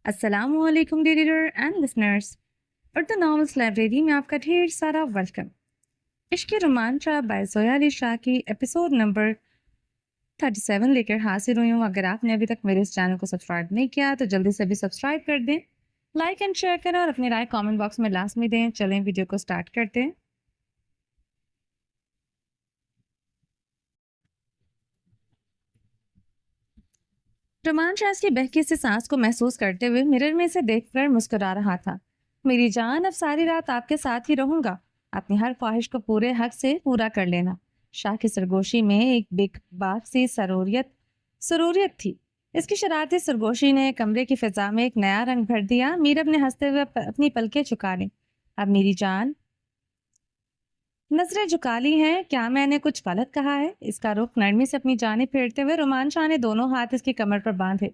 السلام علیکم reader and listeners, Urdu novels library میں آپ کا ڈھیر سارا ویلکم۔ عشق رومانچہ بائی زویا علی شاہ کی ایپیسوڈ نمبر 37 لے کر حاضر ہوئی ہوں۔ اگر آپ نے ابھی تک میرے اس چینل کو سبسکرائب نہیں کیا تو جلدی سے بھی سبسکرائب کر دیں، لائک اینڈ شیئر کریں اور اپنی رائے کامنٹ باکس میں لازمی دیں۔ چلیں ویڈیو کو سٹارٹ کرتے ہیں۔ رومانچہ اس کی بہکی سے سانس کو محسوس کرتے ہوئے مرر میں سے دیکھ کر مسکرا رہا تھا۔ میری جان، اب ساری رات آپ کے ساتھ ہی رہوں گا، اپنی ہر خواہش کو پورے حق سے پورا کر لینا۔ شاہ کی سرگوشی میں ایک بے باک سی سروریت تھی۔ اس کی شرارتی سرگوشی نے کمرے کی فضا میں ایک نیا رنگ بھر دیا۔ میرب نے ہنستے ہوئے اپنی پلکیں جھکا لیں۔ اب میری جان، نظریں جھکا لی ہیں، کیا میں نے کچھ غلط کہا ہے؟ اس کا رخ نرمی سے اپنی جانب پھیرتے ہوئے رومانچہ نے دونوں ہاتھ اس کی کمر پر باندھے،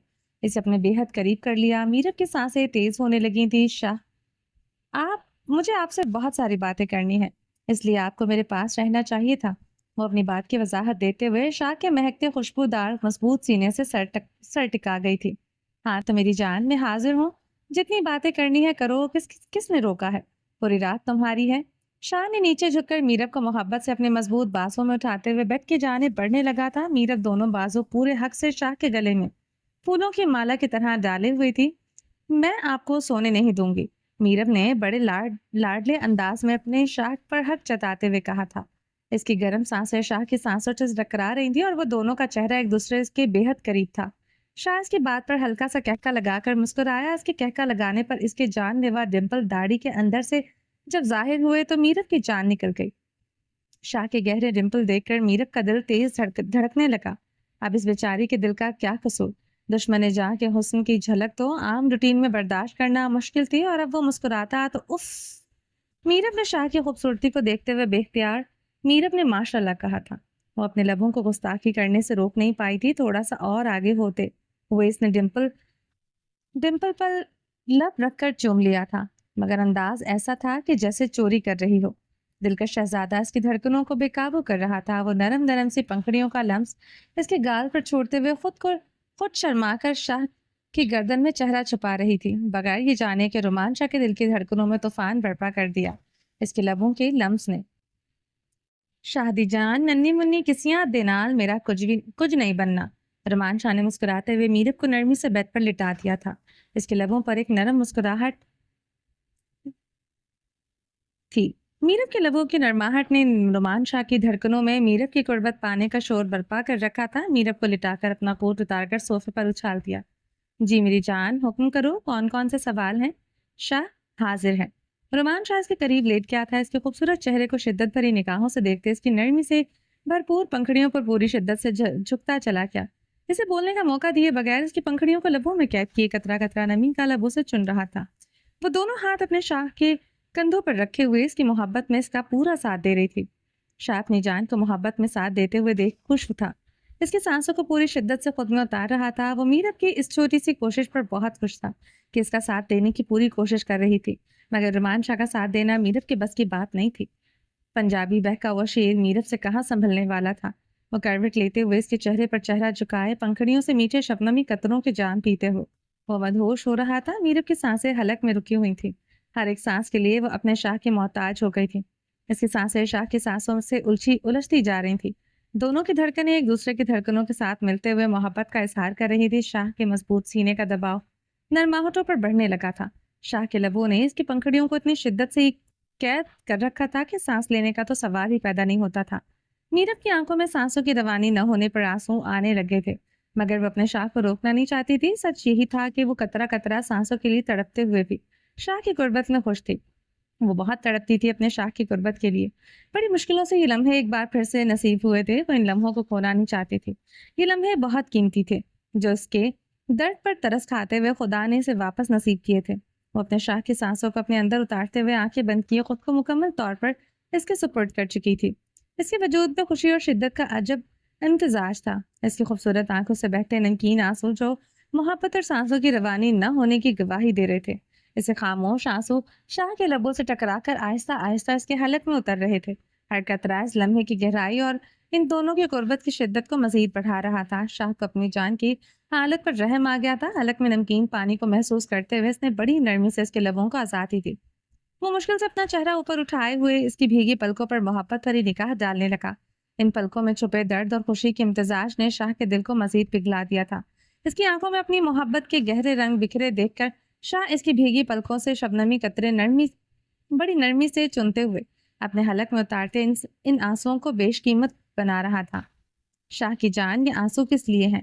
اسے اپنے بے حد قریب کر لیا۔ میرب کی سانسیں تیز ہونے لگی تھی۔ شاہ، مجھے آپ سے بہت ساری باتیں کرنی ہیں، اس لیے آپ کو میرے پاس رہنا چاہیے تھا۔ وہ اپنی بات کی وضاحت دیتے ہوئے شاہ کے مہکتے خوشبودار مضبوط سینے سے سر ٹکا گئی تھی۔ ہاں تو میری جان، میں حاضر ہوں، جتنی باتیں کرنی ہے کرو۔ کس نے روکا ہے؟ پوری رات تمہاری ہے۔ شاہ نے نیچے جھک کر میرب کو محبت سے اپنے مضبوط بازوں میں اٹھاتے ہوئے بیڈ کی جانب بڑھنے لگا تھا۔ میرب دونوں بازو پورے حق سے شاہ کے گلے میں پھولوں کی مالا کی طرح ڈالے ہوئی تھی۔ میں آپ کو سونے نہیں دوں گی، میرب نے بڑے لاڈلے انداز میں اپنے شاہ پر حق جتاتے ہوئے کہا تھا۔ اس کی گرم سانسیں شاہ کی سانسوں سے ٹکرا رہی تھیں اور وہ دونوں کا چہرہ ایک دوسرے کے بے حد قریب تھا۔ شاہ اس کی بات پر ہلکا سا کہکا لگا کر مسکرایا۔ اس کے کہکا لگانے پر اس کے جان لیوا ڈمپل داڑھی کے اندر سے جب ظاہر ہوئے تو میرب کی جان نکل گئی۔ شاہ کے گہرے ڈمپل دیکھ کر میرب کا دل تیز دھڑکنے لگا۔ اب اس بیچاری کے دل کا کیا قصور؟ دشمن جاں کے حسن کی جھلک تو عام روٹین میں برداشت کرنا مشکل تھی، اور اب وہ مسکراتا تو اف! میرب نے شاہ کی خوبصورتی کو دیکھتے ہوئے بے اختیار میرب نے ماشاء اللہ کہا تھا۔ وہ اپنے لبوں کو گستاخی کرنے سے روک نہیں پائی تھی۔ تھوڑا سا اور آگے ہوتے ہوئے اس نے ڈمپل پر لب رکھ کر چوم لیا تھا، مگر انداز ایسا تھا کہ جیسے چوری کر رہی ہو۔ دلکش شہزادہ اس کی دھڑکنوں کو بے قابو کر رہا تھا۔ وہ نرم نرم سی پنکھڑیوں کا لمس اس کے گال پر چھوڑتے ہوئے خود شرما کر شاہ کی گردن میں چہرہ چھپا رہی تھی، بغیر یہ جانے کہ رومانچہ کے دل کی دھڑکنوں میں طوفان برپا کر دیا اس کے لبوں کے لمس نے۔ شاہدی جان، ننھی منی کسیاں دینال میرا کچھ نہیں بننا۔ رومانچہ نے مسکراتے ہوئے میرب کو نرمی سے بیڈ پر لٹا دیا تھا۔ اس کے لبوں پر ایک نرم مسکراہٹ تھی۔ میرب کے لبوں کی نرماہٹ نے رومانچہ کی دھڑکنوں میں میرب کی قربت پانے کا شور برپا کر رکھا تھا۔ میرب کو لٹا کر اپنا کوٹ اتار کر صوفے پر اچھال دیا۔ جی میری جان، حکم کرو، کون کون سے سوال ہیں؟ شاہ حاضر ہے۔ رومانچہ اس کے قریب لیٹ گیا تھا۔ اس کے خوبصورت چہرے کو شدت بھری نگاہوں سے دیکھتے اس کی نرمی سے بھرپور پنکھڑیوں پر پوری شدت سے جھکتا چلا گیا۔ اسے بولنے کا موقع دیے بغیر اس کی پنکھڑیوں کو لبوں میں قید کیے قطرہ قطرہ نمی کا لبوں سے چن رہا تھا۔ وہ دونوں ہاتھ اپنے شاہ کے کندھوں پر رکھے ہوئے اس کی محبت میں اس کا پورا ساتھ دے رہی تھی۔ شاہ اپنی جان کو محبت میں ساتھ دیتے ہوئے دیکھ خوش تھا۔ اس کی سانسوں کو پوری شدت سے خود میں اتار رہا تھا۔ وہ میرب کی اس چھوٹی سی کوشش پر بہت خوش تھا کہ اس کا ساتھ دینے کی پوری کوشش کر رہی تھی، مگر رومانچہ کا ساتھ دینا میرب کے بس کی بات نہیں تھی۔ پنجابی بہکا ہوا شیر میرب سے کہاں سنبھلنے والا تھا۔ وہ کروٹ لیتے ہوئے اس کے چہرے پر چہرہ جھکائے پنکھڑیوں سے میٹھے شبنمی قطروں کی جان پیتے ہوئے وہ مدہوش ہو رہا تھا۔ میرب کی سانسیں حلق میں رکی ہوئی تھیں۔ ہر ایک سانس کے لیے وہ اپنے شاہ کے محتاج ہو گئی تھی۔ اس کی سانسیں شاہ کی سانسوں سے الجھتی جا رہی تھی۔ دونوں کی دھڑکنیں ایک دوسرے کی دھڑکنوں کے ساتھ ملتے ہوئے محبت کا اظہار کر رہی تھی۔ شاہ کے مضبوط سینے کا دباؤ نرماہٹوں پر بڑھنے لگا تھا۔ شاہ کے لبوں نے اس کی پنکھڑیوں کو اتنی شدت سے قید کر رکھا تھا کہ سانس لینے کا تو سوال ہی پیدا نہیں ہوتا تھا۔ میرب کی آنکھوں میں سانسوں کی روانی نہ ہونے پر آنسو آنے لگے تھے، مگر وہ اپنے شاہ کو روکنا نہیں چاہتی تھی۔ سچ یہی تھا کہ وہ قطرہ قطرہ سانسوں کے لیے تڑپتے ہوئے بھی شاہ کی قربت میں خوش تھی۔ وہ بہت تڑپتی تھی اپنے شاہ کی قربت کے لیے۔ بڑی مشکلوں سے یہ لمحے ایک بار پھر سے نصیب ہوئے تھے۔ وہ ان لمحوں کو کھونا نہیں چاہتی تھی۔ یہ لمحے بہت قیمتی تھے جو اس کے درد پر ترس کھاتے ہوئے خدا نے اسے واپس نصیب کیے تھے۔ وہ اپنے شاہ کی سانسوں کو اپنے اندر اتارتے ہوئے آنکھیں بند کیے خود کو مکمل طور پر اس کے سپرد کر چکی تھی۔ اس کے وجود میں خوشی اور شدت کا عجب امتزاج تھا۔ اس کی خوبصورت آنکھوں سے بہتے نمکین آنسو جو محبت اور سانسوں کی روانی نہ ہونے کی گواہی دے رہے تھے، اسے خاموش آنسو شاہ کے لبوں سے ٹکرا کر آہستہ آہستہ اس کے حلق میں اتر رہے تھے۔ ہر قطرہ اس لمحے کی گہرائی اور ان دونوں کی قربت کی شدت کو مزید بڑھا رہا تھا۔ شاہ کو اپنی جان کی حالت پر رحم آ گیا تھا۔ حلق میں نمکین پانی کو محسوس کرتے ہوئے اس نے بڑی نرمی سے اس کے لبوں کو آزادی دی۔ وہ مشکل سے اپنا چہرہ اوپر اٹھائے ہوئے اس کی بھیگی پلکوں پر محبت بھری نگاہ ڈالنے لگا۔ ان پلکوں میں چھپے درد اور خوشی کے امتزاج نے شاہ کے دل کو مزید پگھلا دیا تھا۔ اس کی آنکھوں میں اپنی محبت کے گہرے رنگ بکھرے دیکھ کر شاہ اس کی بھیگی پلکوں سے شبنمی قطرے بڑی نرمی سے چنتے ہوئے اپنے حلق میں اتارتے ان آنسوؤں کو بیش قیمت بنا رہا تھا۔ شاہ کی جان، یہ آنسو کس لیے ہیں؟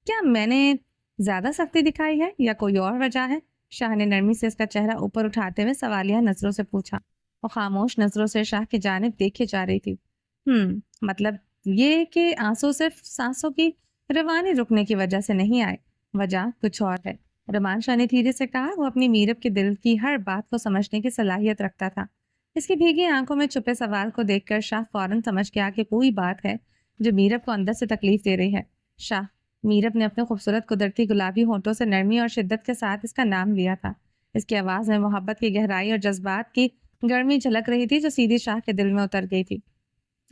کیا میں نے زیادہ سختی دکھائی ہے یا کوئی اور وجہ ہے؟ شاہ نے نرمی سے اس کا چہرہ اوپر اٹھاتے ہوئے سوالیہ نظروں سے پوچھا۔ وہ خاموش نظروں سے شاہ کی جانب دیکھے جا رہی تھی۔ مطلب یہ کہ آنسو صرف سانسوں کی روانی رکنے کی وجہ سے نہیں آئے، وجہ کچھ اور ہے۔ رحمان شاہ نے دھیرے سے کہا۔ وہ اپنی میرب کے دل کی ہر بات کو سمجھنے کی صلاحیت رکھتا تھا۔ اس کی بھیگی آنکھوں میں چھپے سوال کو دیکھ کر شاہ فوراً سمجھ گیا کہ کوئی بات ہے جو میرب کو اندر سے تکلیف دے رہی ہے۔ شاہ، میرب نے اپنے خوبصورت قدرتی گلابی ہونٹوں سے نرمی اور شدت کے ساتھ اس کا نام لیا تھا۔ اس کی آواز میں محبت کی گہرائی اور جذبات کی گرمی جھلک رہی تھی جو سیدھی شاہ کے دل میں اتر گئی تھی۔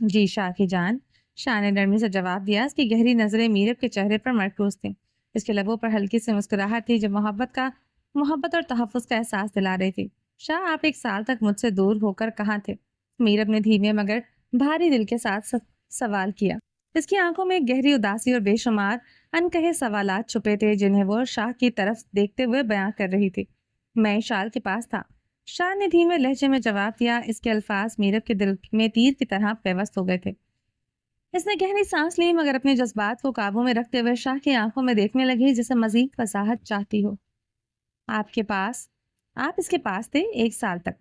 جی شاہ کی جان، شاہ نے نرمی سے جواب دیا۔ اس کی گہری نظریں میرب کے چہرے پر مرکوز تھیں۔ اس کے لبوں پر ہلکی سی مسکراہٹ تھی جو محبت اور تحفظ کا احساس دلا رہی تھی۔ شاہ، آپ 1 سال تک مجھ سے دور ہو کر کہاں تھے؟ میرب نے دھیمے مگر بھاری دل کے ساتھ سوال کیا۔ اس کی آنکھوں میں گہری اداسی اور بے شمار انکہے سوالات چھپے تھے جنہیں وہ شاہ کی طرف دیکھتے ہوئے بیان کر رہی تھی۔ میں شال کے پاس تھا، شاہ نے دھیمے لہجے میں جواب دیا۔ اس کے الفاظ میرب کے دل میں تیر کی طرح پیوست ہو گئے تھے۔ اس نے گہری سانس لی مگر اپنے جذبات کو قابو میں رکھتے ہوئے شاہ کی آنکھوں میں دیکھنے لگی جسے مزید وضاحت چاہتی ہو۔ آپ اس کے پاس تھے 1 سال تک؟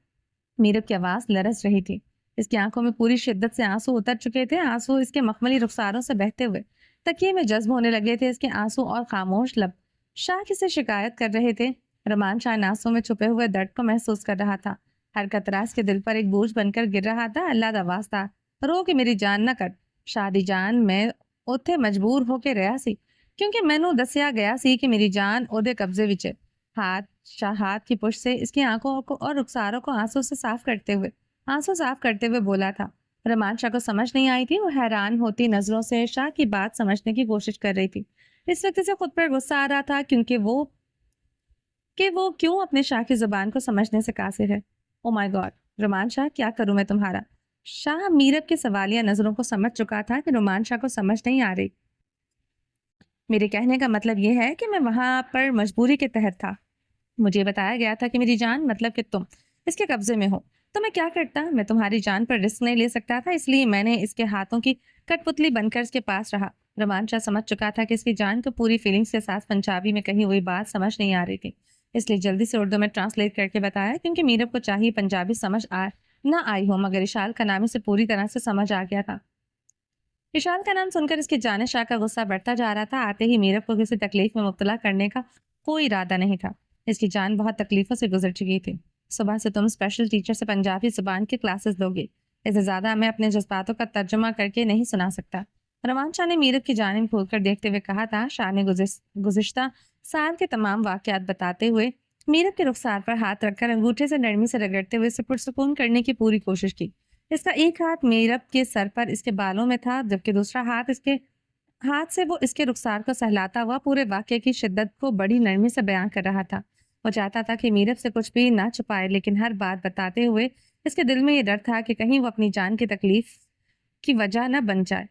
میرب کی آواز لرز رہی تھی۔ اس کی آنکھوں میں پوری شدت سے آنسو اتر چکے تھے۔ آنسو اس کے مخملی رخساروں سے بہتے ہوئے تکیے میں جذب ہونے لگے تھے۔ اس کے آنسو اور خاموش لب شاہ کی سے شکایت کر رہے تھے۔ رحمان شاہ آنسو میں چھپے ہوئے درد کو محسوس کر رہا تھا۔ ہر قطرہ اس کے دل پر ایک بوجھ بن کر گر رہا تھا۔ اللہ دا واسطہ رو کہ میری جان نہ کٹ شادی جان، میں اوتھے مجبور ہو کے رہا سی کیونکہ مینوں دسیا گیا سی کہ میری جان اودے قبضے وچ ہے۔ ہاتھ کی پشت سے اس کی آنکھوں کو اور رخساروں کو آنسو صاف کرتے ہوئے بولا تھا۔ رحمان شاہ کو سمجھ نہیں آئی تھی۔ وہ حیران ہوتی نظروں سے شاہ کی بات سمجھنے کی کوشش کر رہی تھی۔ اس وقت اسے خود پر غصہ آ رہا تھا کیونکہ وہ کیوں اپنے شاہ کی زبان کو سمجھنے سے قاصر ہے۔ او مائی گاڈ رحمان شاہ، کیا کروں میں تمہارا؟ شاہ میرب کے سوالیہ نظروں کو سمجھ چکا تھا کہ رحمان شاہ کو سمجھ نہیں آ رہی۔ میرے کہنے کا مطلب یہ ہے کہ میں وہاں پر مجبوری کے تحت تھا۔ مجھے بتایا گیا تھا کہ میری جان، مطلب کہ تم اس کے قبضے میں ہو، تو میں کیا کرتا؟ میں تمہاری جان پر رسک نہیں لے سکتا تھا، اس لیے میں نے اس کے ہاتھوں کی کٹ پتلی بن کر اس کے پاس رہا۔ رحمان شاہ سمجھ چکا تھا کہ اس کی جان کو پوری فیلنگز کے ساتھ پنجابی میں کہی ہوئی بات سمجھ نہیں آ رہی تھی، اس لیے جلدی سے اردو میں ٹرانسلیٹ کر کے بتایا کیونکہ میرب کو چاہیے پنجابی سمجھ نہ آئی ہو، مگر اشال کا نام اسے پوری طرح سے سمجھ آ گیا تھا۔ اشال کا نام سن کر اس کی جانب شاہ کا غصہ بڑھتا جا رہا تھا۔ آتے ہی میرب کو کسی تکلیف میں مبتلا کرنے کا کوئی ارادہ نہیں تھا۔ اس کی جان بہت تکلیفوں سے گزر چکی تھی۔ صبح سے تم اسپیشل ٹیچر سے پنجابی زبان کی کلاسز لوگے، اس سے زیادہ میں اپنے جذباتوں کا ترجمہ کر کے نہیں سنا سکتا۔ رحمان شاہ نے میرب کی جانب کھول کر دیکھتے ہوئے کہا تھا۔ شاہ نے گزشتہ سال کے تمام واقعات بتاتے ہوئے میرب کے رخسار پر ہاتھ رکھ کر انگوٹھے سے نرمی سے رگڑتے ہوئے اسے پرسکون کرنے کی پوری کوشش کی۔ اس کا ایک ہاتھ میرب کے سر پر اس کے بالوں میں تھا جبکہ دوسرا ہاتھ سے وہ اس کے رخسار کو سہلاتا ہوا پورے واقعے کی شدت کو بڑی نرمی سے بیان کر رہا تھا۔ وہ چاہتا تھا کہ میرب سے کچھ بھی نہ چھپائے، لیکن ہر بات بتاتے ہوئے اس کے دل میں یہ ڈر تھا کہ کہیں وہ اپنی جان کی تکلیف کی وجہ نہ بن جائے۔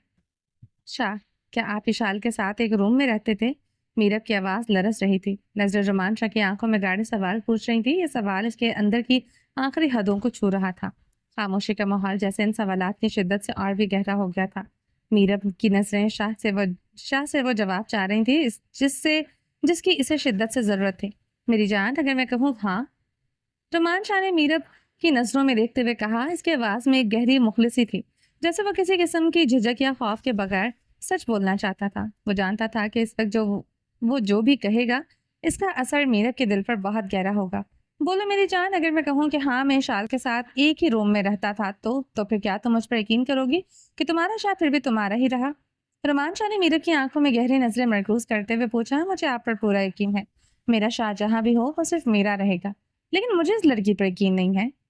شاہ، کیا آپ اشال کے ساتھ ایک روم میں رہتے تھے؟ میرب کی آواز لرز رہی تھی۔ نظر رحمان شاہ کی آنکھوں میں گاڑے سوال پوچھ رہی تھی۔ یہ سوال اس کے اندر کی آخری حدوں کو چھو رہا تھا۔ خاموشی کا ماحول جیسے ان سوالات کی شدت سے اور بھی گہرا ہو گیا تھا۔ میرب کی نظریں شاہ سے وہ جواب چاہ رہی تھی جس کی اسے شدت سے ضرورت تھی۔ میری جان، اگر میں کہوں ہاں؟ رحمان شاہ نے میرب کی نظروں میں دیکھتے ہوئے کہا۔ اس کی آواز میں ایک گہری مخلصی تھی جیسے وہ کسی قسم کی جھجک یا خوف کے بغیر سچ بولنا چاہتا تھا۔ وہ جانتا تھا کہ اس وقت وہ جو بھی کہے گا اس کا اثر میرب کے دل پر بہت گہرا ہوگا۔ بولو میری جان، اگر میں کہوں کہ ہاں میں شال کے ساتھ ایک ہی روم میں رہتا تھا تو پھر کیا تم مجھ پر یقین کرو گی کہ تمہارا شاہ پھر بھی تمہارا ہی رہا؟ رحمان شاہ نے میرب کی آنکھوں میں گہری نظریں مرکوز کرتے ہوئے پوچھا۔ مجھے آپ پر پورا یقین ہے، میرا شاہ جہاں بھی ہو وہ صرف میرا رہے گا، لیکن مجھے اس لڑکی پر یقین نہیں ہے۔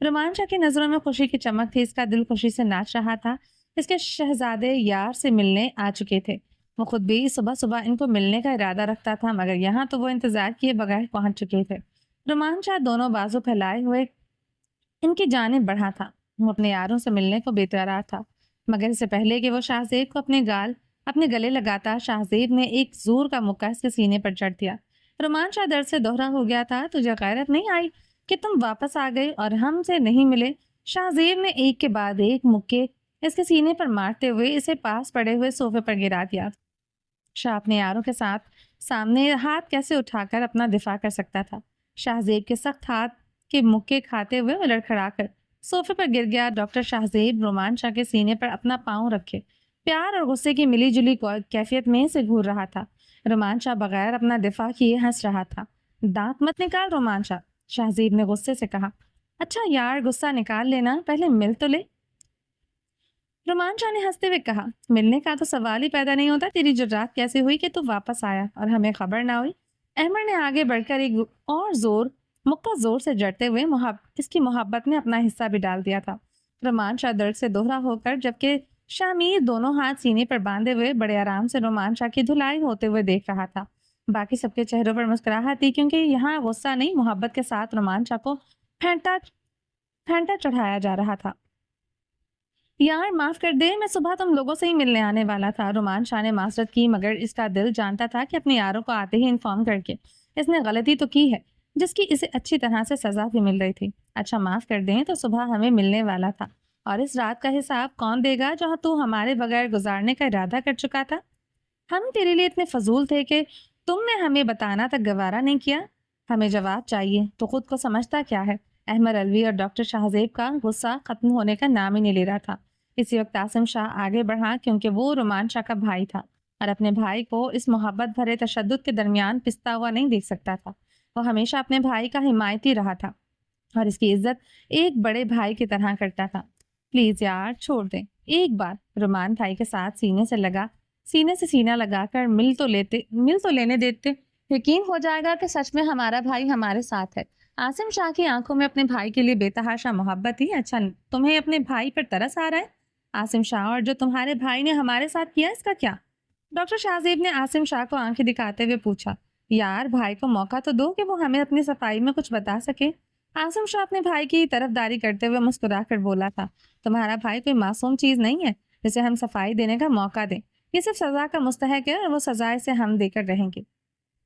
رومان شاہ کی نظروں میں خوشی کی چمک تھی، اس کا دل خوشی سے ناچ رہا تھا۔ اس کے شہزادے یار سے ملنے آ چکے تھے۔ وہ خود بھی صبح صبح ان کو ملنے کا ارادہ رکھتا تھا، مگر یہاں تو وہ انتظار کیے بغیر پہنچ چکے تھے۔ رومان شاہ دونوں بازو پھیلائے ہوئے ان کی جانب بڑھا تھا۔ وہ اپنے یاروں سے ملنے کو بے قرار تھا، مگر اس سے پہلے کہ وہ شاہزیب کو اپنے گلے لگاتا، شاہزیب نے ایک زور کا مکہ اس کے سینے پر چڑھ دیا۔ رومان شاہ درد سے دوہرا ہو گیا تھا۔ تجھے غیرت نہیں آئی کہ تم واپس آ گئے اور ہم سے نہیں ملے؟ شاہزیب نے ایک کے بعد ایک مکے اس کے سینے پر مارتے ہوئے اسے پاس پڑے ہوئے صوفے پر گرا دیا۔ شاہ اپنے یاروں کے ساتھ سامنے ہاتھ کیسے اٹھا کر اپنا دفاع کر سکتا تھا؟ شاہزیب کے سخت ہاتھ کے مکے کھاتے ہوئے وہ لڑکھڑا کر صوفے پر گر گیا۔ ڈاکٹر شاہزیب رومان شاہ کے سینے پر اپنا پاؤں رکھے پیار اور غصے کی ملی جلی کیفیت میں سے گھور رہا تھا۔ رومان شاہ بغیر اپنا دفاع کیے ہنس رہا تھا۔ دانت مت نکال رومان شاہ، شاہزیب نے غصے سے کہا۔ اچھا یار، غصہ نکال لینا، پہلے مل تو لے۔ رومان شاہ نے ہنستے ہوئے کہا، ملنے کا تو سوال ہی پیدا نہیں ہوتا۔ تیری جرات کیسے ہوئی کہ تو واپس آیا اور ہمیں خبر نہ ہوئی؟ احمد نے آگے بڑھ کر ایک اور مکہ زور سے جڑتے ہوئے اس کی محبت میں اپنا حصہ بھی ڈال دیا تھا۔ رومان شاہ درد سے دوہرا ہو کر، جبکہ شامیر دونوں ہاتھ سینے پر باندھے ہوئے بڑے آرام سے رومان شاہ کی دھلائی ہوتے ہوئے دیکھ رہا تھا۔ باقی سب کے چہروں پر مسکراہٹ تھی، کیونکہ یہاں غصہ نہیں، محبت کے ساتھ رومان شاہ کو پھینٹا چڑھایا جا رہا تھا۔ یار معاف کر دے، میں صبح تم لوگوں سے ہی ملنے آنے والا تھا۔ رومان شاہ نے معذرت کی، مگر اس کا دل جانتا تھا کہ اپنے یاروں کو آتے ہی انفارم کر کے اس نے غلطی تو کی ہے، جس کی اسے اچھی طرح سے سزا بھی مل رہی تھی۔ اچھا معاف کر دیں تو صبح ہمیں ملنے والا تھا، اور اس رات کا حساب کون دے گا جہاں تو ہمارے بغیر گزارنے کا ارادہ کر چکا تھا؟ ہم تیرے لیے اتنے فضول تھے کہ تم نے ہمیں بتانا تک گوارا نہیں کیا۔ ہمیں جواب چاہیے، تو خود کو سمجھتا کیا ہے؟ احمد الوی اور ڈاکٹر شاہزیب کا غصہ ختم ہونے کا نام ہی نہیں لے رہا تھا۔ اسی وقت عاصم شاہ آگے بڑھا، کیونکہ وہ رومان شاہ کا بھائی تھا اور اپنے بھائی کو اس محبت بھرے تشدد کے درمیان پستا ہوا نہیں دیکھ سکتا تھا۔ وہ ہمیشہ اپنے بھائی کا حمایتی رہا تھا اور اس کی عزت ایک بڑے بھائی کی طرح کرتا تھا۔ پلیز یار چھوڑ دیں ایک بار۔ رومان بھائی کے ساتھ سینے سے سینہ لگا کر مل تو لینے دیتے، یقین ہو جائے گا کہ سچ میں ہمارا بھائی ہمارے ساتھ ہے۔ عاصم شاہ کی آنکھوں میں اپنے بھائی کے لیے بے تحاشا محبت تھی۔ اچھا تمہیں اپنے بھائی پر ترس آ رہا ہے عاصم شاہ، اور جو تمہارے بھائی نے ہمارے ساتھ کیا اس کا کیا؟ ڈاکٹر شاہزیب نے عاصم شاہ کو آنکھیں دکھاتے ہوئے پوچھا۔ یار بھائی کو موقع تو دو کہ وہ ہمیں اپنی صفائی میں کچھ بتا سکے۔ عاصم شاہ اپنے بھائی کی طرفداری کرتے ہوئے مسکرا کر بولا تھا، تمہارا بھائی کوئی معصوم چیز نہیں ہے جسے ہم صفائی دینے کا موقع دیں۔ یہ صرف سزا کا مستحق ہے اور وہ سزا اسے ہم دے کر رہیں گے۔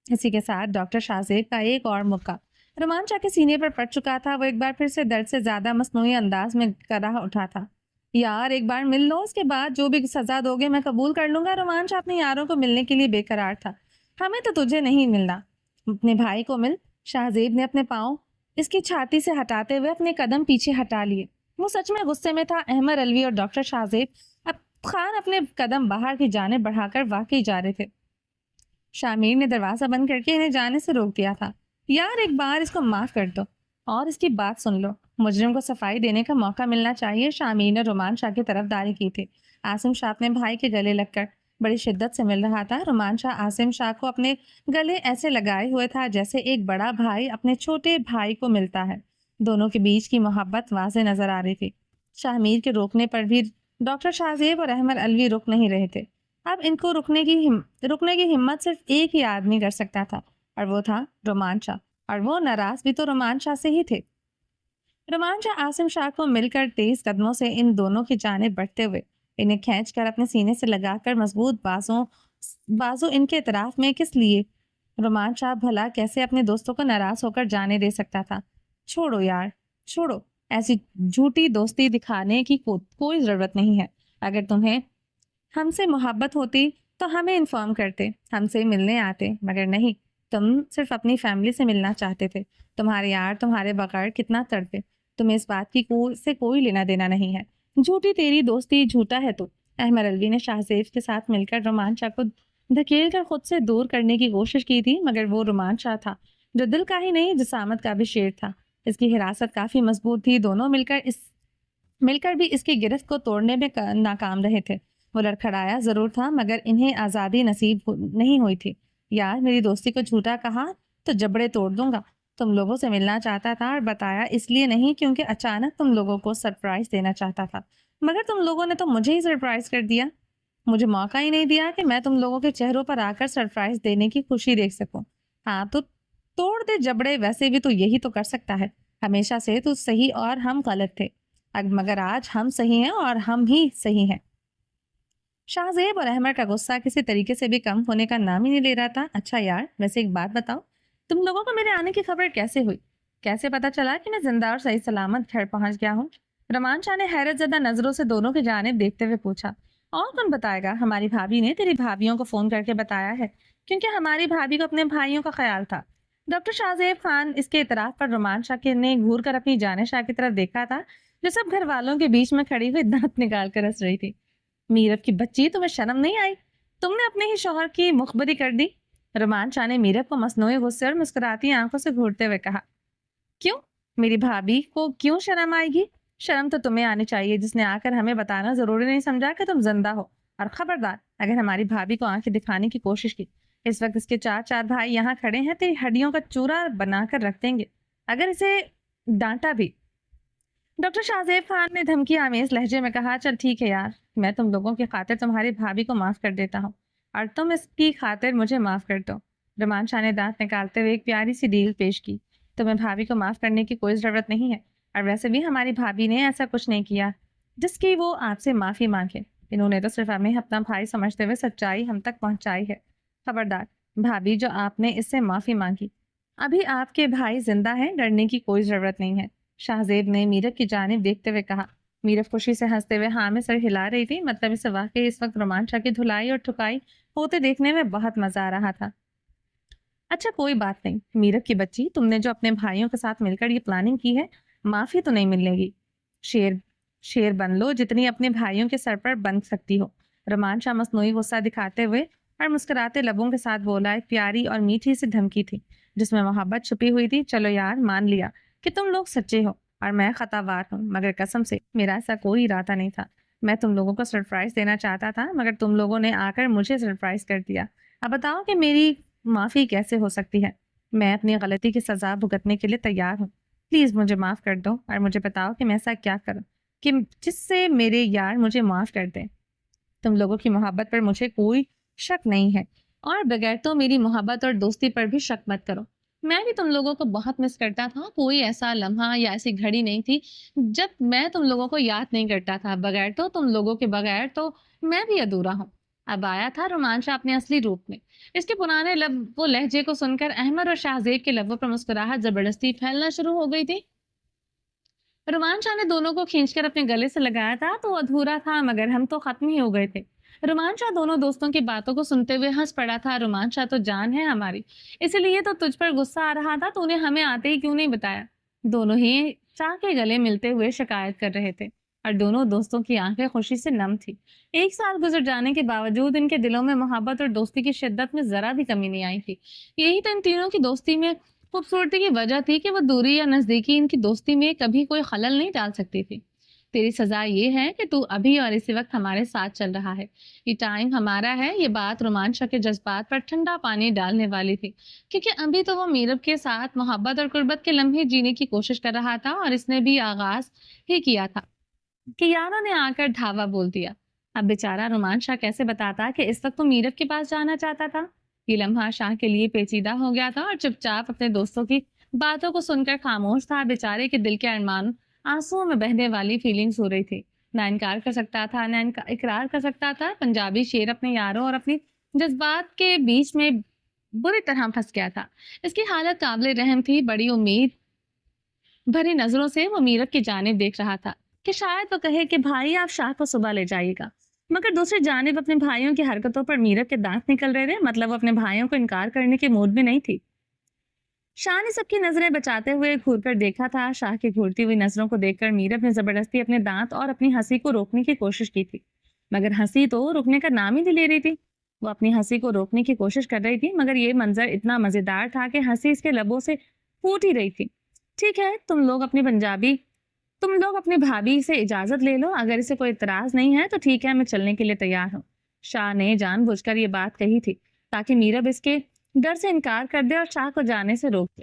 اسی کے ساتھ ڈاکٹر شاہزیب کا ایک اور مکہ رومان شاہ کے سینے پر پڑ چکا تھا۔ وہ ایک بار پھر سے درد سے زیادہ مصنوعی انداز میں کراہ اٹھا تھا۔ یار ایک بار مل لو، اس کے بعد جو بھی سزا دو گے میں قبول کر لوں گا۔ رومان شاہ اپنے یاروں کو ملنے کے لیے بے قرار تھا۔ ہمیں تو تجھے نہیں ملنا، اپنے بھائی کو مل۔ شاہزیب نے اپنے پاؤں اس کی چھاتی سے ہٹاتے ہوئے اپنے قدم پیچھے ہٹا لیے۔ وہ سچ میں غصے میں تھا۔ احمد الوی اور ڈاکٹر شاہزیب خان اپنے قدم باہر کی جانب بڑھا کر واقعی جا رہے تھے۔ شامیر نے دروازہ بند کر کے انہیں جانے سے روک دیا تھا۔ یار ایک بار اس کو معاف کر دو اور اس کی بات سن لو، مجرم کو صفائی دینے کا موقع ملنا چاہیے۔ شامیر نے رومان شاہ کی طرفداری کی تھی۔ عاصم شاہ اپنے بھائی کے گلے لگ کر بڑی شدت سے مل رہا تھا۔ رومان شاہ عاصم شاہ کو اپنے گلے ایسے لگائے ہوئے تھا جیسے ایک بڑا بھائی اپنے چھوٹے بھائی کو ملتا ہے۔ دونوں کے بیچ کی محبت واضح نظر آ رہی تھی۔ شامیر کے روکنے پر بھی ڈاکٹر شاہزیب اور احمد الوی رک نہیں رہے تھے۔ اب ان کو رکنے کی ہمت صرف ایک ہی آدمی کر سکتا تھا، اور وہ تھا رومان شاہ، اور وہ ناراض بھی تو رومان شاہ سے ہی تھے۔ رومان شاہ عاصم شاہ کو مل کر تیز قدموں سے ان دونوں کی جانب بڑھتے ہوئے انہیں کھینچ کر اپنے سینے سے لگا کر مضبوط بازو ان کے اطراف میں کس لیے؟ رومان شاہ بھلا کیسے اپنے دوستوں کو ناراض ہو کر جانے دے سکتا تھا؟ چھوڑو یار چھوڑو، ایسی جھوٹی دوستی دکھانے کی کوئی ضرورت نہیں ہے۔ اگر تمہیں ہم سے محبت ہوتی تو ہمیں انفارم کرتے، ہم سے ملنے آتے، مگر نہیں، تم صرف اپنی فیملی سے ملنا چاہتے تھے۔ تمہارے یار تمہارے بغیر کتنا تڑپے، تمہیں اس بات کی سے کوئی لینا دینا نہیں ہے۔ جھوٹی تیری دوستی، جھوٹا ہے تو۔ احمد الوی نے شاہزیب کے ساتھ مل کر رومان شاہ کو دھکیل کر خود سے دور کرنے کی کوشش کی تھی، مگر وہ رومان شاہ تھا جو دل کا ہی نہیں جسامت کا بھی شیر تھا۔ اس کی حراست کافی مضبوط تھی۔ دونوں مل کر بھی اس کی گرفت کو توڑنے میں ناکام رہے تھے۔ وہ لڑکھڑایا ضرور تھا، مگر انہیں آزادی نصیب نہیں ہوئی تھی۔ یار میری دوستی کو جھوٹا کہا تو جبڑے توڑ دوں گا۔ تم لوگوں سے ملنا چاہتا تھا اور بتایا اس لیے نہیں کیونکہ اچانک تم لوگوں کو سرپرائز دینا چاہتا تھا، مگر تم لوگوں نے تو مجھے ہی سرپرائز کر دیا۔ مجھے موقع ہی نہیں دیا کہ میں تم لوگوں کے چہروں پر آ کر سرپرائز دینے کی خوشی دیکھ سکوں۔ ہاں تو توڑ دے جبڑے، ویسے بھی تو یہی تو کر سکتا ہے، ہمیشہ سے تو صحیح اور ہم غلط تھے، مگر آج ہم صحیح ہیں اور ہم ہی صحیح ہیں۔ شاہ زیب اور احمد کا غصہ کسی طریقے سے بھی کم ہونے کا نام ہی نہیں لے رہا تھا۔ اچھا یار، ویسے ایک بات بتاؤ، تم لوگوں کو میرے آنے کی خبر کیسے ہوئی؟ کیسے پتا چلا کہ میں زندہ اور صحیح سلامت گھر پہنچ گیا ہوں؟ رمان شاہ نے حیرت زدہ نظروں سے دونوں کی جانب دیکھتے ہوئے پوچھا۔ اور کون بتائے گا؟ ہماری بھابھی نے تیری بھابھیوں کو فون کر کے بتایا ہے، کیونکہ ہماری بھابھی کو اپنے بھائیوں کا خیال تھا۔ ڈاکٹر شاہ زیب خان اس کے اعتراف پر رمان شاہ نے گھور کر اپنی جانب شاہ کی طرف دیکھا تھا، جو سب گھر والوں کے بیچ میں کھڑی ہوئی دانت نکال کر ہنس رہی تھی۔ میرب کی بچی، تمہیں شرم نہیں آئی؟ تم نے اپنے ہی شوہر کی مخبری کر دی۔ رمان شاہ نے میرب کو مصنوعی غصے اور مسکراتی آنکھوں سے گھورتے ہوئے کہا۔ کیوں؟ میری بھابھی کو کیوں شرم آئے گی؟ شرم تو تمہیں آنی چاہیے، جس نے آ کر ہمیں بتانا ضروری نہیں سمجھا کہ تم زندہ ہو۔ اور خبردار، اگر ہماری بھابھی کو آنکھیں دکھانے کی کوشش کی، اس وقت اس کے چار بھائی یہاں کھڑے ہیں، تیری ہڈیوں کا چورا بنا کر رکھ دیں گے اگر اسے ڈانٹا بھی۔ ڈاکٹر شاہ زیب خان نے دھمکی آمیز لہجے میں کہا۔ چل ٹھیک ہے یار، میں تم لوگوں کی خاطر تمہاری بھابھی کو معاف کر دیتا ہوں، اور تم اس کی خاطر مجھے معاف کر دو۔ رمان شاہ نے دانت نکالتے ہوئے ایک پیاری سی ڈیل پیش کی۔ تمہیں بھابھی کو معاف کرنے کی کوئی ضرورت نہیں ہے، اور ویسے بھی ہماری بھابھی نے ایسا کچھ نہیں کیا جس کی وہ آپ سے معافی مانگے۔ انہوں نے تو صرف ہمیں اپنا بھائی سمجھتے ہوئے سچائی ہم تک پہنچائی ہے۔ خبردار بھابھی، جو آپ نے اس سے معافی مانگی، ابھی آپ کے بھائی زندہ ہیں، ڈرنے کی کوئی ضرورت نہیں ہے، شاہ زیب نے میرب کی جانب دیکھتے ہوئے کہا۔ میرب خوشی سے ہنستے ہوئے ہاں میں سر ہلا رہی تھی، مطلب اسے واقعی اس وقت رومان شاہ کی دھلائی اور ٹھکائی ہوتے دیکھنے میں بہت مزہ آ رہا تھا۔ اچھا کوئی بات نہیں میرب کی بچی، تم نے جو اپنے بھائیوں کے ساتھ مل کر یہ پلاننگ کی ہے، معافی تو نہیں ملنے گی۔ شیر بن لو جتنی اپنے بھائیوں کے سر پر بن سکتی ہو۔ رمان شاہ مصنوعی غصہ دکھاتے ہوئے اور مسکراتے لبوں کے ساتھ بولا۔ ایک پیاری اور میٹھی سی دھمکی تھی جس میں محبت چھپی ہوئی تھی۔ چلو یار، مان لیا کہ تم لوگ سچے ہو اور میں خطاوار ہوں، مگر قسم سے میرا ایسا کوئی ارادہ نہیں تھا۔ میں تم لوگوں کو سرپرائز دینا چاہتا تھا، مگر تم لوگوں نے آ کر مجھے سرپرائز کر دیا۔ اب بتاؤ کہ میری معافی کیسے ہو سکتی ہے؟ میں اپنی غلطی کی سزا بھگتنے کے لیے تیار ہوں۔ پلیز مجھے معاف کر دو اور مجھے بتاؤ کہ میں ایسا کیا کروں کہ جس سے میرے یار مجھے معاف کر دیں۔ تم لوگوں کی محبت پر مجھے کوئی شک نہیں ہے، اور بغیر تو میری محبت اور دوستی پر بھی شک مت کرو۔ میں بھی تم لوگوں کو بہت مس کرتا تھا، کوئی ایسا لمحہ یا ایسی گھڑی نہیں تھی جب میں تم لوگوں کو یاد نہیں کرتا تھا۔ بغیر تو تم لوگوں کے بغیر تو میں بھی ادھورا ہوں۔ اب آیا تھا رومان شاہ اپنے اصلی روپ میں۔ اس کے پرانے لب وہ لہجے کو سن کر احمد اور شاہ زیب کے لبوں پر مسکراہٹ زبردستی پھیلنا شروع ہو گئی تھی۔ رومان شاہ نے دونوں کو کھینچ کر اپنے گلے سے لگایا تھا تو ادھورا تھا، مگر ہم تو ختم ہی ہو گئے تھے۔ رومان شاہ دونوں دوستوں کی باتوں کو سنتے ہوئے ہنس پڑا تھا۔ رومان شاہ تو جان ہے ہماری، اسی لیے تو تجھ پر غصہ آ رہا تھا، تو نے ہمیں آتے ہی کیوں نہیں بتایا؟ دونوں ہی شاہ کے گلے ملتے ہوئے شکایت کر رہے تھے، اور دونوں دوستوں کی آنکھیں خوشی سے نم تھی۔ ایک سال گزر جانے کے باوجود ان کے دلوں میں محبت اور دوستی کی شدت میں ذرا بھی کمی نہیں آئی تھی۔ یہی تو ان تینوں کی دوستی میں خوبصورتی کی وجہ تھی کہ وہ دوری یا نزدیکی ان کی دوستی میں کبھی کوئی خلل نہیں ڈال سکتی تھی۔ تیری سزا یہ ہے کہ تو ابھی اور اسی وقت ہمارے ساتھ چل رہا ہے، یہ ٹائم ہمارا ہے۔ یہ بات رومان شاہ کے جذبات پر ٹھنڈا پانی ڈالنے والی تھی، کیونکہ ابھی تو وہ میرب کے ساتھ محبت اور قربت کے لمحے جینے کی کوشش کر رہا تھا، اور اس نے بھی آغاز ہی کیا تھا کہ یاروں نے آ کر دھاوا بول دیا۔ اب بیچارہ رومان شاہ کیسے بتاتا کہ اس وقت تو میرب کے پاس جانا چاہتا تھا؟ یہ لمحہ شاہ کے لیے پیچیدہ ہو گیا تھا، اور چپ چاپ اپنے دوستوں کی باتوں کو سن کر خاموش تھا۔ بیچارے کے دل کے ارمان آنسوؤں میں بہنے والی فیلنگز ہو رہی تھی، نہ انکار کر سکتا تھا نہ اقرار کر سکتا تھا۔ پنجابی شیر اپنے یاروں اور اپنی جذبات کے بیچ میں بری طرح پھنس گیا تھا۔ اس کی حالت قابل رحم تھی۔ بڑی امید بھری نظروں سے وہ میرب کی جانب دیکھ رہا تھا کہ شاید وہ کہے کہ بھائی آپ شاہ کو صبح لے جائیے گا، مگر دوسری جانب اپنے بھائیوں کی حرکتوں پر میرب کے دانت نکل رہے تھے، مطلب وہ اپنے بھائیوں کو انکار کرنے کے موڈ میں نہیں تھی۔ شاہ نے سب کی نظریں بچاتے ہوئے گھور کر دیکھا تھا۔ شاہ کی گھورتی ہوئی نظروں کو دیکھ کر میرب نے زبردستی اپنے دانت اور اپنی ہنسی کو روکنے کی کوشش کی تھی، مگر ہنسی تو روکنے کا نام ہی نہیں لے رہی تھی۔ وہ اپنی ہنسی کو روکنے کی کوشش کر رہی تھی، مگر یہ منظر اتنا مزیدار تھا کہ ہنسی اس کے لبوں سے پھوٹ ہی رہی تھی۔ ٹھیک ہے، تم لوگ اپنی بھابھی سے اجازت لے لو، اگر اسے کوئی اعتراض نہیں ہے تو ٹھیک ہے، میں چلنے کے لیے تیار ہوں۔ شاہ نے جان بوجھ کر یہ بات کہی تھی تاکہ میرب اس کے ڈر سے انکار کر دے اور شاہ کو جانے سے روک دے۔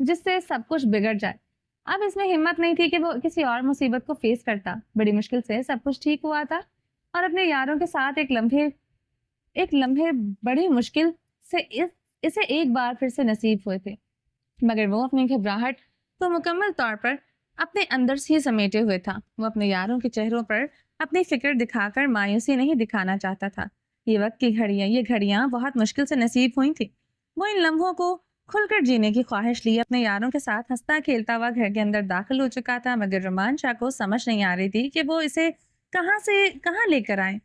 جس سے سب کچھ بگڑ جائے۔ اب اس میں ہمت نہیں تھی کہ وہ کسی اور مصیبت کو فیس کرتا۔ بڑی مشکل سے سب کچھ ٹھیک ہوا تھا اور اپنے یاروں کے ساتھ ایک لمحے بڑی مشکل سے اسے ایک بار پھر سے نصیب ہوئے تھے، مگر وہ اپنی گھبراہٹ کو مکمل طور پر اپنے اندر سے ہی سمیٹے ہوئے تھا۔ وہ اپنے یاروں کے چہروں پر اپنی فکر دکھا کر مایوسی نہیں دکھانا چاہتا تھا۔ یہ گھڑیاں بہت مشکل سے نصیب ہوئی تھی۔ وہ ان لمحوں کو کھل کر جینے کی خواہش لیے اپنے یاروں کے ساتھ ہنستا کھیلتا ہوا گھر کے اندر داخل ہو چکا تھا، مگر رومان شاہ کو سمجھ نہیں آ رہی تھی کہ وہ اسے کہاں لے کر آئے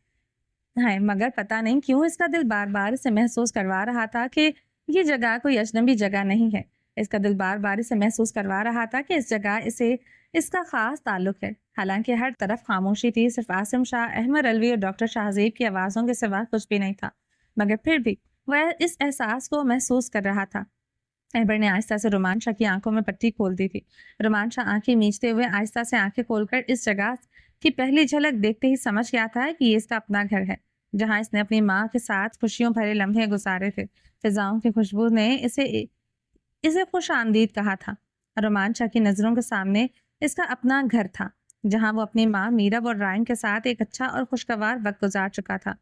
ہیں، مگر پتہ نہیں کیوں اس کا دل بار بار اسے محسوس کروا رہا تھا کہ یہ جگہ کوئی اجنبی جگہ نہیں ہے۔ اس کا دل بار بار اسے محسوس کروا رہا تھا کہ اس جگہ اس کا خاص تعلق ہے۔ حالانکہ ہر طرف خاموشی تھی، صرف عاصم شاہ، احمد الوی اور ڈاکٹر شاہزیب کی آوازوں کے سوا کچھ بھی نہیں تھا، مگر پھر بھی وہ اس احساس کو محسوس کر رہا تھا۔ احبر نے آہستہ سے رومان شاہ کی آنکھوں میں پٹی کھول دی تھی۔ رومان شاہ آنکھیں میچتے ہوئے آہستہ سے آنکھیں کھول کر اس جگہ کی پہلی جھلک دیکھتے ہی سمجھ گیا تھا کہ یہ اس کا اپنا گھر ہے، جہاں اس نے اپنی ماں کے ساتھ خوشیوں بھرے لمحے گزارے تھے۔ فضاؤں کی خوشبو نے اسے خوش آمدید کہا تھا۔ رومان شاہ کی نظروں کے سامنے اس کا اپنا گھر تھا، جہاں وہ اپنی ماں میرب اور رائن کے ساتھ ایک اچھا اور خوشگوار وقت گزار چکا تھا۔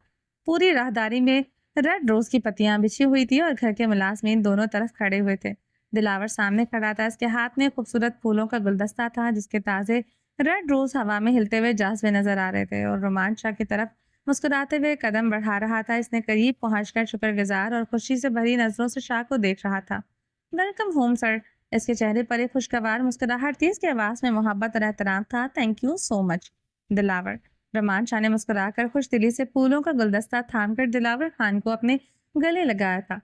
پوری راہداری میں ریڈ روز کی پتیاں بچھی ہوئی تھی اور گھر کے ملازمین دونوں طرف کھڑے ہوئے تھے۔ دلاور سامنے کھڑا تھا، اس کے ہاتھ میں خوبصورت پھولوں کا گلدستہ تھا جس کے تازے ریڈ روز ہوا میں ہلتے ہوئے جاذبے نظر آ رہے تھے، اور رومان شاہ کی طرف مسکراتے ہوئے قدم بڑھا رہا تھا۔ اس نے قریب پہنچ کر شکر گزار اور خوشی سے بھری نظروں سے شاہ کو دیکھ رہا تھا۔ ویلکم ہوم سر۔ اس کے چہرے پر ایک خوشگوار مسکراہٹ تھی، اس کی آواز میں محبت اور احترام تھا۔ تھینک یو سو مچ دلاور۔ رومان شاہ نے مسکرا کر خوش دلی سے پھولوں کا گلدستہ تھام کر دلاور خان کو اپنے گلے لگایا تھا۔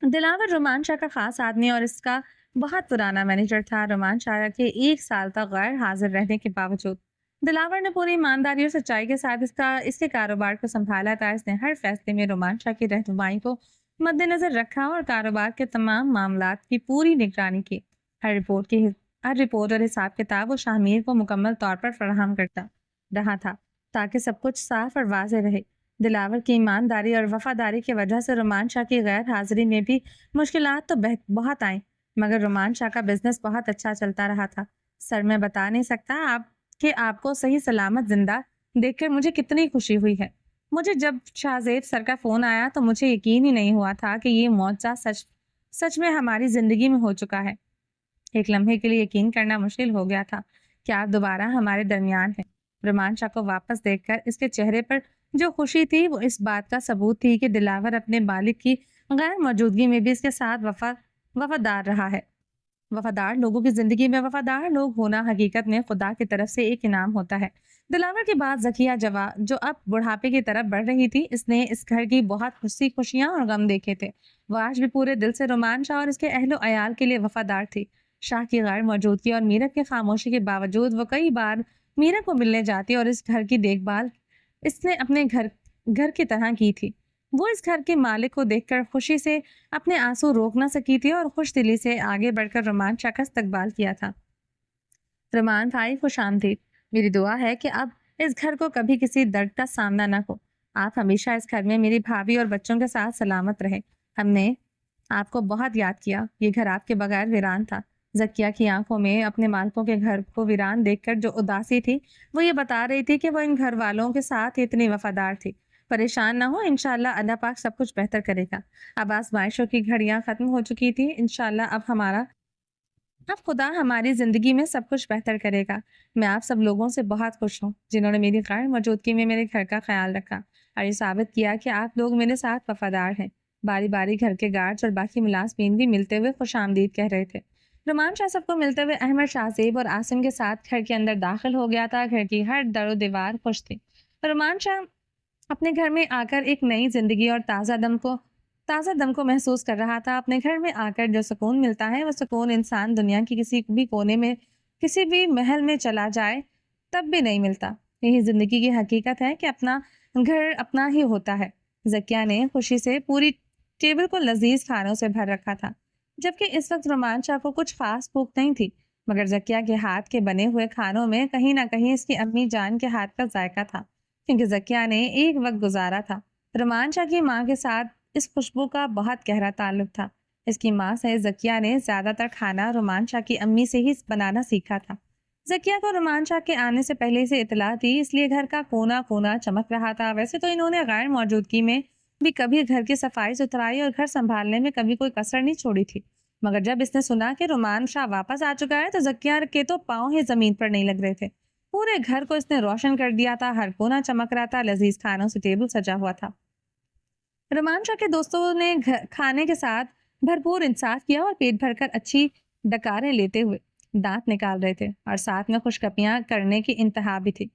دلاور رومان شاہ کا خاص آدمی اور اس کا بہت پرانا مینیجر تھا۔ رومان شاہ کے 1 سال تک غیر حاضر رہنے کے باوجود دلاور نے پوری ایمانداری اور سچائی کے ساتھ اس کے کاروبار کو سنبھالا تھا۔ اس نے ہر فیصلے میں رومان شاہ کی رہنمائی کو مد نظر رکھا اور کاروبار کے تمام معاملات کی پوری نگرانی کی۔ ہر رپورٹ اور حساب کتاب وہ شاہ میر کو مکمل طور پر فراہم کرتا رہا تھا تاکہ سب کچھ صاف اور واضح رہے۔ دلاور کی ایمانداری اور وفاداری کی وجہ سے رومان شاہ کی غیر حاضری میں بھی مشکلات تو بہت آئیں، مگر رومان شاہ کا بزنس بہت اچھا چلتا رہا تھا۔ سر میں بتا نہیں سکتا آپ کو صحیح سلامت زندہ دیکھ کر مجھے کتنی خوشی ہوئی ہے۔ مجھے جب شاہزیب سر کا فون آیا تو مجھے یقین ہی نہیں ہوا تھا کہ یہ معجزہ سچ میں ہماری زندگی میں ہو چکا ہے۔ ایک لمحے کے لیے یقین کرنا مشکل ہو گیا تھا کہ آپ دوبارہ ہمارے درمیان ہیں۔ رومان شاہ کو واپس دیکھ کر اس کے چہرے پر جو خوشی تھی وہ اس بات کا ثبوت تھی کہ دلاور اپنے بالغ کی غیر موجودگی میں بھی اس کے ساتھ وفادار رہا ہے۔ وفادار لوگوں کی زندگی میں وفادار لوگ ہونا حقیقت میں خدا کی طرف سے ایک انعام ہوتا ہے۔ دلاور کی بات ذکیہ جو اب بڑھاپے کی طرف بڑھ رہی تھی، اس نے اس گھر کی بہت خوشیاں اور غم دیکھے تھے۔ وہ آج بھی پورے دل سے رومان شاہ اور اس کے اہل و عیال کے لیے وفادار تھی۔ شاہ کی غیر موجودگی اور میرب کی خاموشی کے باوجود وہ کئی بار میرب کو ملنے جاتی اور اس گھر کی دیکھ بھال اس نے اپنے گھر کی طرح کی تھی۔ وہ اس گھر کے مالک کو دیکھ کر خوشی سے اپنے آنسو روک نہ سکی تھی اور خوش دلی سے آگے بڑھ کر رومان شاہ کا استقبال کیا تھا۔ رومان بھائی خوش آمدید۔ میری دعا ہے کہ اب اس گھر کو کبھی کسی درد کا سامنا نہ ہو۔ آپ ہمیشہ اس گھر میں میری بھابھی اور بچوں کے ساتھ سلامت رہے۔ ہم نے آپ کو بہت یاد کیا۔ یہ گھر آپ کے بغیر ویران تھا۔ زکیہ کی آنکھوں میں اپنے مالکوں کے گھر کو ویران دیکھ کر جو اداسی تھی، وہ یہ بتا رہی تھی کہ وہ ان گھر والوں کے ساتھ اتنی وفادار تھی۔ پریشان نہ ہو، انشاءاللہ اللہ پاک سب کچھ بہتر کرے گا۔ اب آزمائشوں کی گھڑیاں ختم ہو چکی تھی۔ انشاءاللہ اب خدا ہماری زندگی میں سب کچھ بہتر کرے گا۔ میں آپ سب لوگوں سے بہت خوش ہوں جنہوں نے میری غیر موجودگی میں میرے گھر کا خیال رکھا اور یہ ثابت کیا کہ آپ لوگ میرے ساتھ وفادار ہیں۔ باری باری گھر کے گارڈز اور باقی ملازمین بھی ملتے ہوئے خوش آمدید کہہ رہے تھے۔ رومان شاہ سب کو ملتے ہوئے احمد شاہزیب اور عاصم کے ساتھ گھر کے اندر داخل ہو گیا تھا۔ گھر کی ہر در و دیوار خوش تھی۔ رومان شاہ اپنے گھر میں آ کر ایک نئی زندگی اور تازہ دم کو محسوس کر رہا تھا۔ اپنے گھر میں آ کر جو سکون ملتا ہے، وہ سکون انسان دنیا کی کسی بھی کونے میں کسی بھی محل میں چلا جائے تب بھی نہیں ملتا۔ یہی زندگی کی حقیقت ہے کہ اپنا گھر اپنا ہی ہوتا ہے۔ زکیہ نے خوشی سے پوری ٹیبل کو لذیذ کھانوں سے بھر رکھا تھا، جبکہ اس وقت رومان شاہ کو کچھ خاص بھوک نہیں تھی، مگر زکیہ کے ہاتھ کے بنے ہوئے کھانوں میں کہیں نہ کہیں اس کی امی جان کے ہاتھ کا ذائقہ تھا، کیونکہ زکیہ نے ایک وقت گزارا تھا۔ رومان شاہ کی ماں کے ساتھ اس خوشبو کا بہت گہرا تعلق تھا۔ اس کی ماں سے زکیہ نے زیادہ تر کھانا رومان شاہ کی امی سے ہی بنانا سیکھا تھا۔ زکیہ کو رومان شاہ کے آنے سے پہلے سے اطلاع تھی، اس لیے گھر کا کونا کونا چمک رہا تھا۔ ویسے تو انہوں نے غیر موجودگی میں بھی کبھی گھر کی صفائی ستھرائی اور گھر سنبھالنے میں کبھی کوئی کسر نہیں چھوڑی تھی، مگر جب اس نے سنا کہ رومان شاہ واپس آ چکا ہے تو زکیہ کے تو پاؤں ہی زمین پر نہیں لگ رہے تھے۔ پورے گھر کو اس نے روشن کر دیا تھا، ہر کونا چمک رہا تھا، لذیذ کھانوں سے ٹیبل سجا ہوا تھا۔ رومان شاہ کے دوستوں نے کھانے کے ساتھ بھرپور انصاف کیا اور پیٹ بھر کر اچھی ڈکاریں لیتے ہوئے دانت نکال رہے تھے اور ساتھ میں خوشکپیاں کرنے کی انتہا بھی تھی۔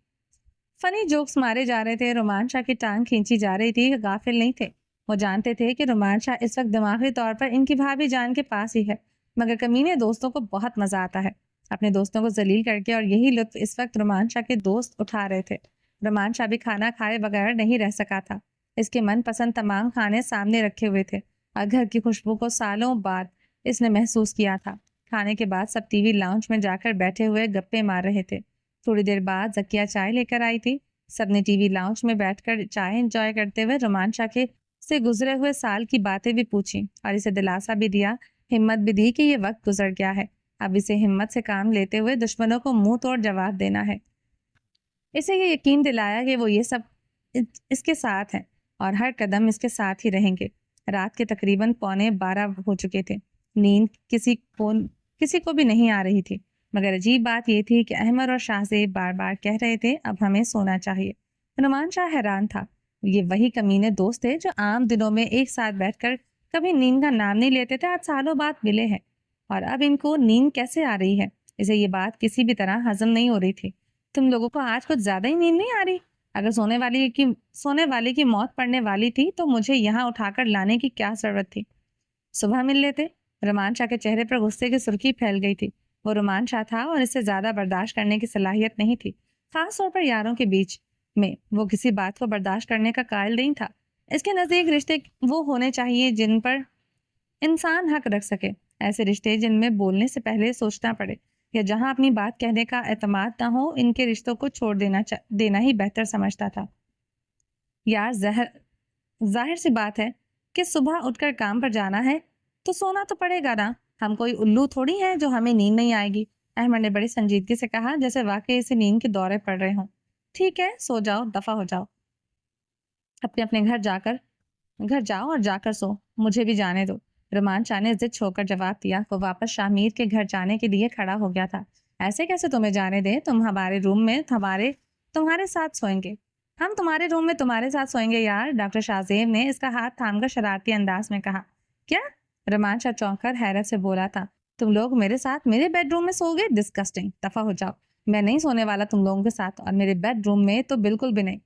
فنی جوکس مارے جا رہے تھے، رومان شاہ کی ٹانگ کھینچی جا رہی تھی، غافل نہیں تھے۔ وہ جانتے تھے کہ رومان شاہ اس وقت دماغی طور پر ان کی بھابھی جان کے پاس ہی ہے، مگر کمینے دوستوں کو بہت مزہ آتا ہے اپنے دوستوں کو ذلیل کر کے، اور یہی لطف اس وقت رومان شاہ کے دوست اٹھا رہے تھے۔ رومان شاہ بھی کھانا کھائے بغیر نہیں رہ سکا تھا۔ اس کے من پسند تمام کھانے سامنے رکھے ہوئے تھے اور گھر کی خوشبو کو سالوں بعد اس نے محسوس کیا تھا۔ کھانے کے بعد سب ٹی وی لاؤنج میں جا کر بیٹھے ہوئے گپے مار رہے تھے۔ تھوڑی دیر بعد زکیہ چائے لے کر آئی تھی۔ سب نے ٹی وی لاؤنج میں بیٹھ کر چائے انجوائے کرتے ہوئے رومان شاہ کے سے گزرے ہوئے سال کی باتیں بھی پوچھی اور اسے دلاسا بھی دیا، ہمت بھی دی کہ یہ وقت گزر گیا ہے، اب اسے ہمت سے کام لیتے ہوئے دشمنوں کو منہ توڑ جواب دینا ہے۔ اسے یہ یقین دلایا کہ وہ یہ سب اس کے ساتھ ہیں اور ہر قدم اس کے ساتھ ہی رہیں گے۔ رات کے تقریباً 11:15 ہو چکے تھے۔ نیند کسی کو بھی نہیں آ رہی تھی، مگر عجیب بات یہ تھی کہ احمد اور شاہ زیب بار بار کہہ رہے تھے اب ہمیں سونا چاہیے۔ رومان شاہ حیران تھا، یہ وہی کمینے دوست تھے جو عام دنوں میں ایک ساتھ بیٹھ کر کبھی نیند کا نام نہیں لیتے تھے، آج سالوں بعد ملے ہیں اور اب ان کو نیند کیسے آ رہی ہے؟ اسے یہ بات کسی بھی طرح ہضم نہیں ہو رہی تھی۔ تم لوگوں کو آج کچھ زیادہ ہی نیند نہیں آ رہی؟ اگر سونے والی کی موت پڑنے والی تھی تو مجھے یہاں اٹھا کر لانے کی کیا ضرورت تھی؟ صبح مل لیتے۔ رومان شاہ کے چہرے پر غصے کی سرخی پھیل گئی تھی۔ وہ رومان شاہ تھا اور اس سے زیادہ برداشت کرنے کی صلاحیت نہیں تھی، خاص طور پر یاروں کے بیچ میں وہ کسی بات کو برداشت کرنے کا قائل نہیں تھا۔ اس کے نزدیک رشتے وہ ہونے چاہیے جن پر انسان حق رکھ سکے، ایسے رشتے جن میں بولنے سے پہلے سوچنا پڑے یا جہاں اپنی بات کہنے کا اعتماد نہ ہو، ان کے رشتوں کو چھوڑ دینا ہی بہتر سمجھتا تھا۔ یار ظاہر سی بات ہے کہ صبح اٹھ کر کام پر جانا ہے تو سونا تو پڑے گا نا، ہم کوئی الو تھوڑی ہیں جو ہمیں نیند نہیں آئے گی، احمد نے بڑی سنجیدگی سے کہا جیسے واقعی اسے نیند کے دورے پڑ رہے ہوں۔ ٹھیک ہے، سو جاؤ، دفع ہو جاؤ، اپنے گھر جاؤ اور جا کر سو، مجھے بھی جانے دو۔ رومان شاہ نے ضد چھوڑ کر جواب دیا۔ وہ واپس شاہ میر کے گھر جانے کے لیے کھڑا ہو گیا تھا۔ ایسے کیسے تمہیں جانے دیں؟ تم ہمارے روم میں تمہارے ساتھ سوئیں گے۔ ہم تمہارے روم میں تمہارے ساتھ سوئیں گے یار، ڈاکٹر شاہ زیب نے اس کا ہاتھ تھام کر شرارتی انداز میں کہا۔ کیا؟ رومان شاہ چونک کر حیرت سے بولا تھا۔ تم لوگ میرے ساتھ میرے بیڈ روم میں سو گے؟ ڈسکسٹنگ، دفع ہو جاؤ، میں نہیں سونے والا تم لوگوں کے ساتھ، اور میرے بیڈ روم میں تو بالکل بھی نہیں۔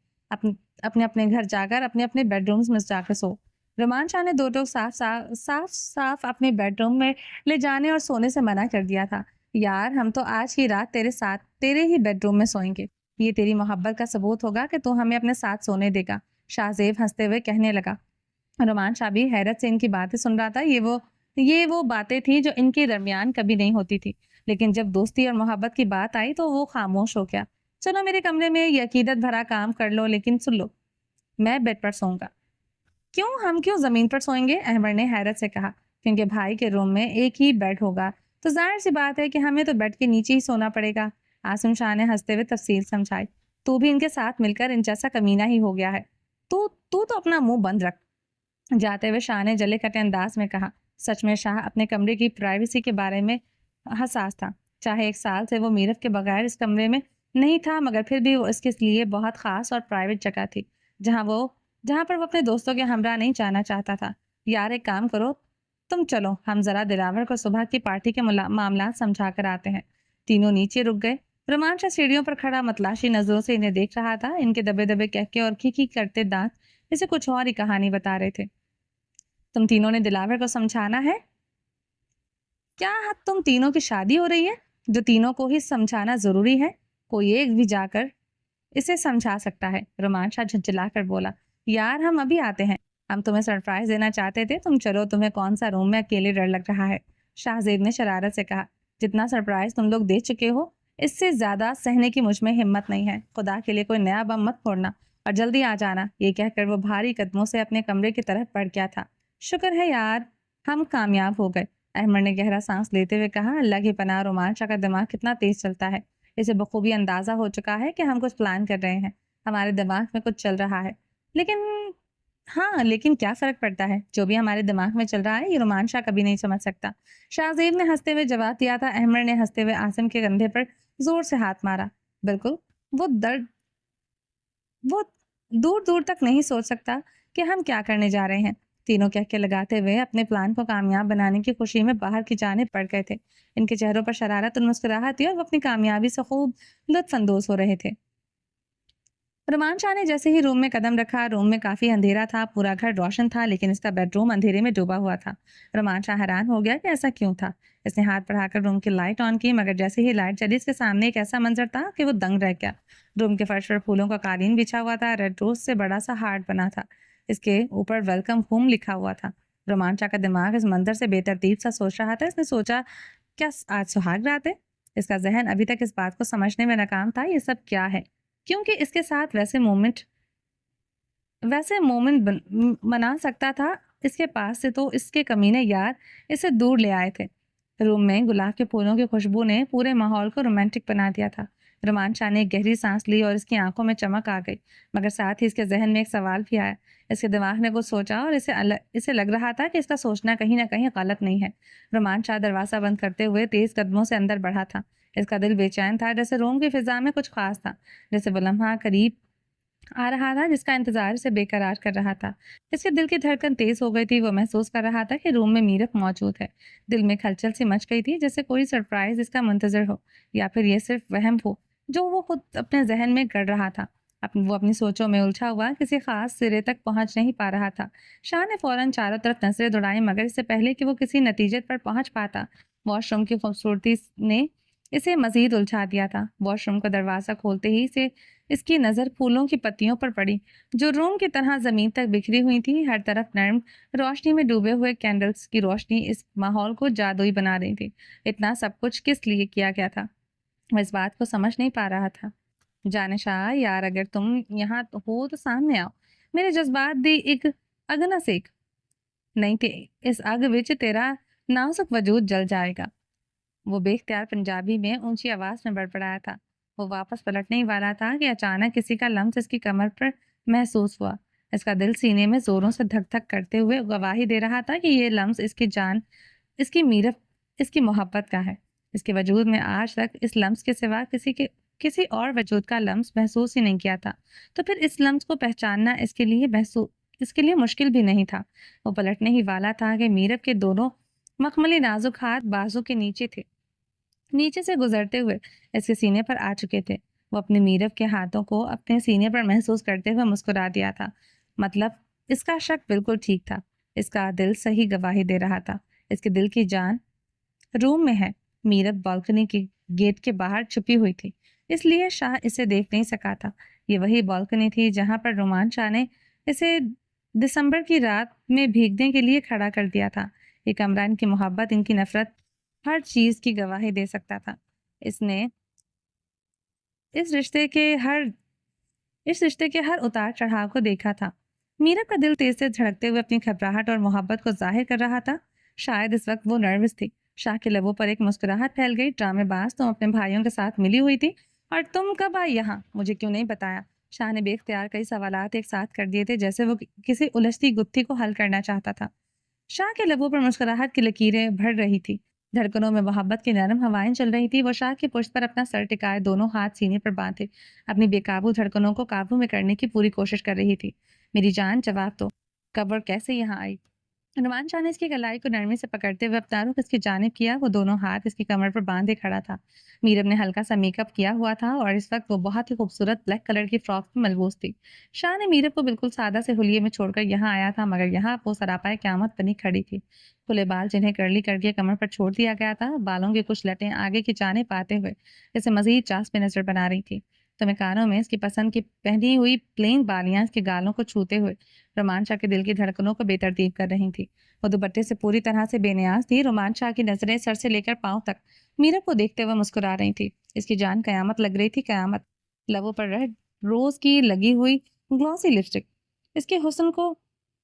اپنے گھر جا کر اپنے بیڈ رومز میں جا کر سو۔ رومان شاہ نے دو ٹوک صاف اپنے بیڈ روم میں لے جانے اور سونے سے منع کر دیا تھا۔ یار ہم تو آج کی رات تیرے ہی بیڈ روم میں سوئیں گے، یہ تیری محبت کا ثبوت ہوگا کہ تو ہمیں اپنے ساتھ سونے دے گا، شاہ زیب ہنستے ہوئے کہنے لگا۔ رومان شاہ بھی حیرت سے ان کی باتیں سن رہا تھا۔ یہ وہ باتیں تھیں جو ان کے درمیان کبھی نہیں ہوتی تھی، لیکن جب دوستی اور محبت کی بات آئی تو وہ خاموش ہو گیا۔ چلو میرے کمرے میں یہ عقیدت بھرا کام کر لو، لیکن سن لو، میں بیڈ پر سوؤں گا۔ ہم کیوں زمین پر سوئیں گے؟ احمد نے حیرت سے کہا۔ کیونکہ بھائی کے روم میں ایک ہی بیڈ ہوگا تو ظاہر سی بات ہے کہ ہمیں تو بیڈ کے نیچے ہی سونا پڑے گا، عاصم شاہ نے ہنستے ہوئے تفصیل سمجھائی۔ تو بھی ان کے ساتھ مل کر ان جیسا کمینہ ہی ہو گیا ہے۔ تو اپنا منہ بند رکھ، جاتے ہوئے شاہ نے جلے کٹے انداز میں کہا۔ سچ میں شاہ اپنے کمرے کی پرائیویسی کے بارے میں حساس تھا، چاہے 1 سال سے وہ میرف کے بغیر اس کمرے میں نہیں تھا، مگر پھر بھی وہ اس کے لیے بہت خاص اور پرائیویٹ جگہ تھی جہاں پر وہ اپنے دوستوں کے ہمراہ نہیں جانا چاہتا تھا۔ یار ایک کام کرو، تم چلو، ہم ذرا دلاور کو صبح کی پارٹی کے معاملات سمجھا کر آتے ہیں۔ تینوں نیچے رک گئے۔ رومان شاہ سیڑھیوں پر کھڑا متلاشی نظروں سے انہیں دیکھ رہا تھا۔ ان کے دبے دبے کہکے اور کھی کرتے دانت اسے کچھ اور ہی کہانی بتا رہے تھے۔ تم تینوں نے دلاور کو سمجھانا ہے؟ کیا تم تینوں کی شادی ہو رہی ہے جو تینوں کو ہی سمجھانا ضروری ہے؟ کوئی ایک بھی جا کر اسے سمجھا سکتا ہے۔ رومان شاہ جھنجھلا کر بولا۔ یار ہم ابھی آتے ہیں، ہم تمہیں سرپرائز دینا چاہتے تھے، تم چلو، تمہیں کون سا روم میں اکیلے ڈر لگ رہا ہے؟ شاہ زیب نے شرارت سے کہا۔ جتنا سرپرائز تم لوگ دے چکے ہو اس سے زیادہ سہنے کی مجھ میں ہمت نہیں ہے، خدا کے لیے کوئی نیا بم مت پھوڑنا اور جلدی آ جانا۔ یہ کہہ کر وہ بھاری قدموں سے اپنے کمرے کی طرف بڑھ گیا تھا۔ شکر ہے یار ہم کامیاب ہو گئے، احمد نے گہرا سانس لیتے ہوئے کہا۔ اللہ کی پناہ، رومانچا کا دماغ کتنا تیز چلتا ہے۔ اسے بخوبی اندازہ ہو چکا ہے کہ ہم کچھ پلان کر رہے ہیں، ہمارے دماغ میں کچھ چل رہا ہے، لیکن ہاں، لیکن کیا فرق پڑتا ہے؟ جو بھی ہمارے دماغ میں چل رہا ہے یہ رومانچا کبھی نہیں سمجھ سکتا۔ شاہ زیب نے ہنستے ہوئے جواب دیا تھا۔ احمد نے ہنستے ہوئے عاصم کے کندھے پر زور سے ہاتھ مارا۔ بالکل، وہ درد وہ دور دور تک نہیں سوچ سکتا کہ ہم کیا کرنے جا رہے ہیں۔ تینوں کہہ کے لگاتے ہوئے اپنے پلان کو کامیاب بنانے کی خوشی میں باہر کی جانب بڑھ گئے تھے۔ ان کے چہروں پر شرارت اور مسکراہٹ تھی اور وہ اپنی کامیابی سے خوب لطف اندوز ہو رہے تھے۔ رومان شاہ نے جیسے ہی روم میں قدم رکھا، روم میں کافی اندھیرا تھا، پورا گھر روشن تھا لیکن اس کا بیڈ روم اندھیرے میں ڈوبا ہوا تھا۔ رومان شاہ حیران ہو گیا کہ ایسا کیوں تھا۔ اس نے ہاتھ بڑھا کر روم کی لائٹ آن کی، مگر جیسے ہی لائٹ چلی اس کے سامنے ایک ایسا منظر تھا کہ وہ دنگ رہ گیا۔ روم کے فرش پر پھولوں کا قالین بچھا ہوا تھا، ریڈ روز سے بڑا سا ہارٹ بنا تھا، اس کے اوپر ویلکم ہوم لکھا ہوا تھا۔ رومان شاہ کا دماغ اس منظر سے بے ترتیب سا سوچ رہا تھا۔ اس نے سوچا، کیا آج سہاگ رات ہے؟ اس کا ذہن ابھی تک اس بات کو سمجھنے میں ناکام تھا، یہ سب کیا ہے، کیونکہ اس کے ساتھ ویسے مومنٹ منا سکتا تھا۔ اس کے پاس سے تو اس کے کمینے یار اسے دور لے آئے تھے۔ روم میں گلاب کے پھولوں کی خوشبو نے پورے ماحول کو رومانٹک بنا دیا تھا۔ رومان شاہ نے ایک گہری سانس لی اور اس کی آنکھوں میں چمک آ گئی، مگر ساتھ ہی اس کے ذہن میں ایک سوال بھی آیا۔ اس کے دماغ نے کچھ سوچا اور اسے لگ رہا تھا کہ اس کا سوچنا کہیں نہ کہیں غلط نہیں ہے۔ رومان شاہ دروازہ بند کرتے ہوئے تیز قدموں سے اندر بڑھا تھا۔ اس کا دل بے چین تھا، جیسے روم کی فضا میں کچھ خاص تھا، جیسے وہ لمحہ قریب آ رہا تھا جس کا انتظار اسے بے قرار کر رہا تھا۔ اس کے دل کی دھڑکن تیز ہو گئی تھی، وہ محسوس کر رہا تھا کہ روم میں میرف موجود ہے۔ دل میں ہلچل سی مچ گئی تھی، جیسے کوئی سرپرائز اس کا منتظر ہو، یا پھر یہ صرف وہم ہو جو وہ خود اپنے ذہن میں گڑ رہا تھا۔ وہ اپنی سوچوں میں الجھا ہوا کسی خاص سرے تک پہنچ نہیں پا رہا تھا۔ شاہ نے فوراً چاروں طرف نظریں دوڑائیں، مگر اس سے پہلے کہ وہ کسی نتیجے پر پہنچ پاتا، واش روم کی خوبصورتی نے اسے مزید الجھا دیا تھا۔ واش روم کا دروازہ کھولتے ہی اس کی نظر پھولوں کی پتیوں پر پڑی جو روم کی طرح زمین تک بکھری ہوئی تھی۔ ہر طرف نرم روشنی میں ڈوبے ہوئے کینڈلز کی روشنی اس ماحول کو جادوئی بنا رہی تھی۔ اتنا سب کچھ کس لیے کیا گیا تھا، وہ اس بات کو سمجھ نہیں پا رہا تھا۔ جانشاہ یار، اگر تم یہاں ہو تو سامنے آؤ، میرے جذبات دی ایک اگ نہ سیک، نہیں تے اس اگ وچ تیرا نازک وجود جل جائے گا، وہ بے اختیار پنجابی میں اونچی آواز میں بڑبڑایا تھا۔ وہ واپس پلٹنے ہی والا تھا کہ اچانک کسی کا لمس اس کی کمر پر محسوس ہوا۔ اس کا دل سینے میں زوروں سے دھک دھک کرتے ہوئے گواہی دے رہا تھا کہ یہ لمس اس کی جان، اس کی میرف، اس کی محبت کا ہے۔ اس کے وجود میں آج تک اس لمس کے سوا کسی اور وجود کا لمس محسوس ہی نہیں کیا تھا، تو پھر اس لمس کو پہچاننا اس کے لیے مشکل بھی نہیں تھا۔ وہ پلٹنے ہی والا تھا کہ میرف کے دونوں مخملی نازک ہاتھ بازو کے نیچے سے گزرتے ہوئے اس کے سینے پر آ چکے تھے۔ وہ اپنے میرف کے ہاتھوں کو اپنے سینے پر محسوس کرتے ہوئے مسکرا دیا تھا۔ مطلب اس کا شک بالکل ٹھیک تھا، اس کا دل صحیح گواہی دے رہا تھا۔ اس کے دل کی جان روم میں ہے۔ میرف بالکنی کے گیٹ کے باہر چھپی ہوئی تھی، اس لیے شاہ اسے دیکھ نہیں سکا تھا۔ یہ وہی بالکنی تھی جہاں پر رومان شاہ نے اسے دسمبر کی رات میں بھیگنے کے لیے کھڑا کر دیا تھا۔ یہ کمرہ، ان کی محبت، ان کی نفرت، ہر چیز کی گواہی دے سکتا تھا۔ اس نے اس رشتے کے ہر اتار چڑھاؤ کو دیکھا تھا۔ میرا کا دل تیز سے دھڑکتے ہوئے اپنی گھبراہٹ اور محبت کو ظاہر کر رہا تھا۔ شاید اس وقت وہ نروس تھی۔ شاہ کے لبوں پر ایک مسکراہٹ پھیل گئی۔ ڈرامے باز، تم اپنے بھائیوں کے ساتھ ملی ہوئی تھی، اور تم کب آئی یہاں؟ مجھے کیوں نہیں بتایا؟ شاہ نے بے اختیار کئی سوالات ایک ساتھ کر دیے تھے، جیسے وہ کسی الجھتی گتھی کو حل کرنا چاہتا تھا۔ شاہ کے لبوں پر مسکراہٹ کی لکیریں بڑھ رہی تھی، دھڑکنوں میں محبت کی نرم ہوائیں چل رہی تھی۔ وہ شاہ کی پشت پر اپنا سر ٹکائے دونوں ہاتھ سینے پر باندھے اپنی بے قابو دھڑکنوں کو قابو میں کرنے کی پوری کوشش کر رہی تھی۔ میری جان، جواب دو، کب اور کیسے یہاں آئی؟ رومان شاہ نے اس کی کلائی کو نرمی سے پکڑتے ہوئے اپنا رخ اس کی جانب کیا۔ وہ دونوں ہاتھ اس کی کمر پر باندھے کھڑا تھا۔ میرب نے ہلکا سا میک اپ کیا ہوا تھا اور اس وقت وہ بہت ہی خوبصورت بلیک کلر کی فراک میں ملبوس تھی۔ شاہ نے میرب کو بالکل سادہ سے حلیے میں چھوڑ کر یہاں آیا تھا، مگر یہاں وہ سراپائے قیامت بنی کھڑی تھی۔ کھلے بال جنہیں کرلی کر کے کمر پر چھوڑ دیا گیا تھا، بالوں کی کچھ لٹیں آگے کی جانب آتے ہوئے اسے مزید چاسپ میں نظر بنا رہی تھی۔ تو کانوں میں اس کی پسند کی پہنی ہوئی پلین بالیاں اس کے گالوں کو چھوتے ہوئے رومان شاہ کے دل کی دھڑکنوں کو بے ترتیب کر رہی تھی۔ وہ دوپٹے سے پوری طرح سے بے نیاز تھی۔ رومان شاہ کی نظریں سر سے لے کر پاؤں تک میرب کو دیکھتے ہوئے مسکرا رہی تھی۔ اس کی جان قیامت لگ رہی تھی، قیامت۔ لبوں پر ریڈ روز کی لگی ہوئی گلوسی لپسٹک اس کے حسن کو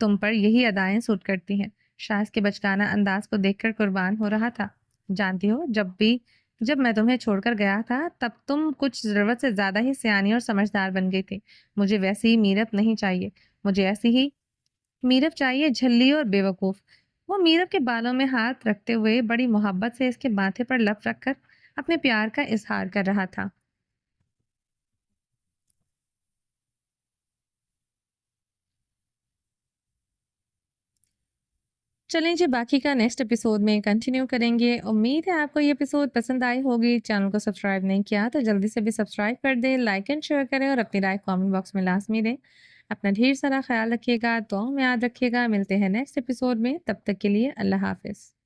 تم پر یہی ادائیں سوٹ کرتی ہیں۔ شاہز کے بچکانہ انداز کو دیکھ کر قربان ہو رہا تھا۔ جانتی ہو، جب میں تمہیں چھوڑ کر گیا تھا تب تم کچھ ضرورت سے زیادہ ہی سیانی اور سمجھدار بن گئی تھی۔ مجھے ویسی ہی میرپ نہیں چاہیے، مجھے ایسی ہی میرپ چاہیے، جھلی اور بے وقوف۔ وہ میرپ کے بالوں میں ہاتھ رکھتے ہوئے بڑی محبت سے اس کے ماتھے پر لب رکھ کر اپنے پیار کا اظہار کر رہا تھا۔ چلیں جی، باقی کا نیکسٹ ایپیسوڈ میں کنٹینیو کریں گے۔ امید ہے آپ کو یہ ایپیسوڈ پسند آئی ہوگی۔ چینل کو سبسکرائب نہیں کیا تو جلدی سے بھی سبسکرائب کر دیں، لائک اینڈ شیئر کریں اور اپنی رائے کامنٹ باکس میں لازمی دیں۔ اپنا ڈھیر سارا خیال رکھیے گا، دعاؤں میں یاد رکھیے گا۔ ملتے ہیں نیکسٹ ایپیسوڈ میں، تب تک کے لیے اللہ حافظ۔